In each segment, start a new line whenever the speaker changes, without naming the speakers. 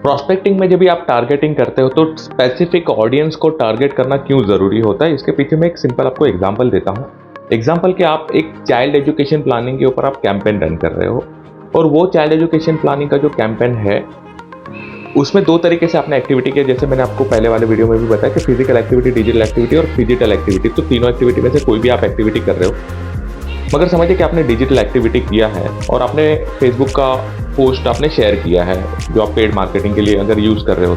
Prospecting में जब भी आप टारगेटिंग करते हो तो स्पेसिफिक ऑडियंस को टारगेट करना क्यों ज़रूरी होता है, इसके पीछे मैं एक सिंपल आपको एग्जांपल देता हूँ। एग्जांपल कि आप एक चाइल्ड एजुकेशन प्लानिंग के ऊपर आप कैंपेन रन कर रहे हो, और वो चाइल्ड एजुकेशन प्लानिंग का जो कैंपेन है उसमें दो तरीके से आपने एक्टिविटी किया। जैसे मैंने आपको पहले वाले वीडियो में भी बताया कि फिजिकल एक्टिविटी, डिजिटल एक्टिविटी और फिजिकल एक्टिविटी, तो तीनों एक्टिविटी में से कोई भी आप एक्टिविटी कर रहे हो। मगर समझिए कि आपने डिजिटल एक्टिविटी किया है और आपने फेसबुक का पोस्ट आपने शेयर किया है, जो आप पेड मार्केटिंग के लिए अगर यूज़ कर रहे हो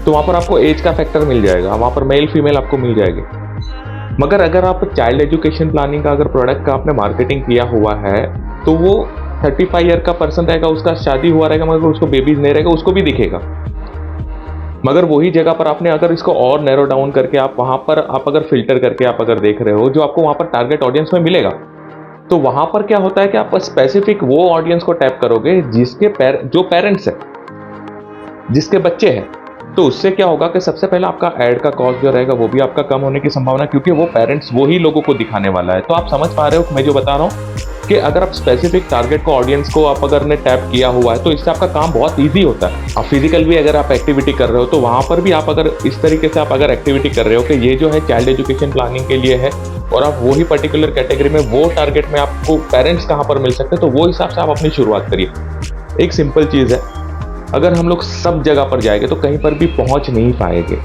तो वहाँ पर आपको एज का फैक्टर मिल जाएगा, वहाँ पर मेल फीमेल आपको मिल जाएगी। मगर अगर आप चाइल्ड एजुकेशन प्लानिंग का अगर प्रोडक्ट का आपने मार्केटिंग किया हुआ है तो वो 35 ईयर का पर्सन रहेगा, उसका शादी हुआ रहेगा मगर उसको बेबीज नहीं रहेगा, उसको भी दिखेगा। मगर वही जगह पर आपने अगर इसको और नैरो डाउन करके आप वहाँ पर आप अगर फिल्टर करके आप अगर देख रहे हो, जो आपको वहाँ पर टारगेट ऑडियंस में मिलेगा, तो वहाँ पर क्या होता है कि आप स्पेसिफिक वो ऑडियंस को टैप करोगे जिसके जो पेरेंट्स है, जिसके बच्चे हैं। तो उससे क्या होगा कि सबसे पहले आपका ऐड का कॉस्ट जो रहेगा वो भी आपका कम होने की संभावना, क्योंकि वो पेरेंट्स वो ही लोगों को दिखाने वाला है। तो आप समझ पा रहे हो मैं जो बता रहा हूँ कि अगर आप स्पेसिफिक टारगेट को ऑडियंस को आप अगर ने टैप किया हुआ है तो इससे आपका काम बहुत ईजी होता है। आप फिजिकल भी अगर आप एक्टिविटी कर रहे हो तो वहाँ पर भी आप अगर इस तरीके से आप अगर एक्टिविटी कर रहे हो कि ये जो है चाइल्ड एजुकेशन प्लानिंग के लिए है और आप वही पर्टिकुलर कैटेगरी में वो टारगेट में आपको पेरेंट्स कहाँ पर मिल सकते हैं, तो वो हिसाब से आप अपनी शुरुआत करिए। एक सिंपल चीज़ है, अगर हम लोग सब जगह पर जाएंगे तो कहीं पर भी पहुंच नहीं पाएंगे।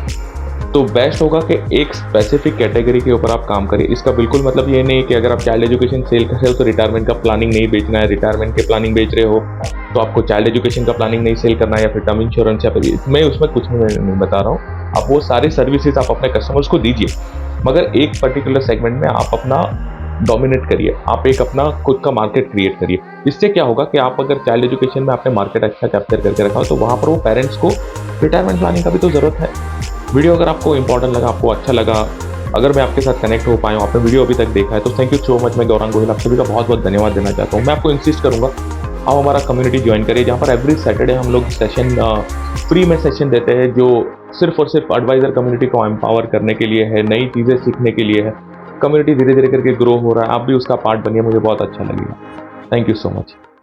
तो बेस्ट होगा कि एक स्पेसिफिक कैटेगरी के ऊपर आप काम करिए। इसका बिल्कुल मतलब ये नहीं कि अगर आप चाइल्ड एजुकेशन सेल कर रहे हो तो रिटायरमेंट का प्लानिंग नहीं बेचना है, रिटायरमेंट के प्लानिंग बेच रहे हो तो आपको चाइल्ड एजुकेशन का प्लानिंग नहीं सेल करना है, या फिर टर्म इंश्योरेंस, या फिर मैं उसमें कुछ नहीं बता रहा हूँ। आप वो सारे सर्विसेज आप अपने कस्टमर्स को दीजिए, मगर एक पर्टिकुलर सेगमेंट में आप अपना डोमिनेट करिए, आप एक अपना खुद का मार्केट क्रिएट करिए। इससे क्या होगा कि आप अगर चाइल्ड एजुकेशन में आपने मार्केट अच्छा कैप्चर करके रखा हो तो वहाँ पर वो पेरेंट्स को रिटायरमेंट प्लानिंग का भी तो ज़रूरत है। वीडियो अगर आपको इंपॉर्टेंट लगा, आपको अच्छा लगा, अगर मैं आपके साथ कनेक्ट हो पाया हूँ, आपने वीडियो अभी तक देखा है, तो थैंक यू सो मच। मैं गौरांग गोहिल आप सभी का बहुत बहुत धन्यवाद देना चाहता हूँ। मैं आपको इंसिस्ट करूँगा आप हमारा कम्युनिटी ज्वाइन करिए, जहाँ पर एवरी सैटरडे हम लोग सेशन फ्री में सेशन देते हैं, जो सिर्फ और सिर्फ एडवाइजर कम्युनिटी को एम्पावर करने के लिए है, नई चीज़ें सीखने के लिए है। कम्युनिटी धीरे धीरे करके ग्रो हो रहा है, आप भी उसका पार्ट बनिए, मुझे बहुत अच्छा लगेगा। Thank you so much.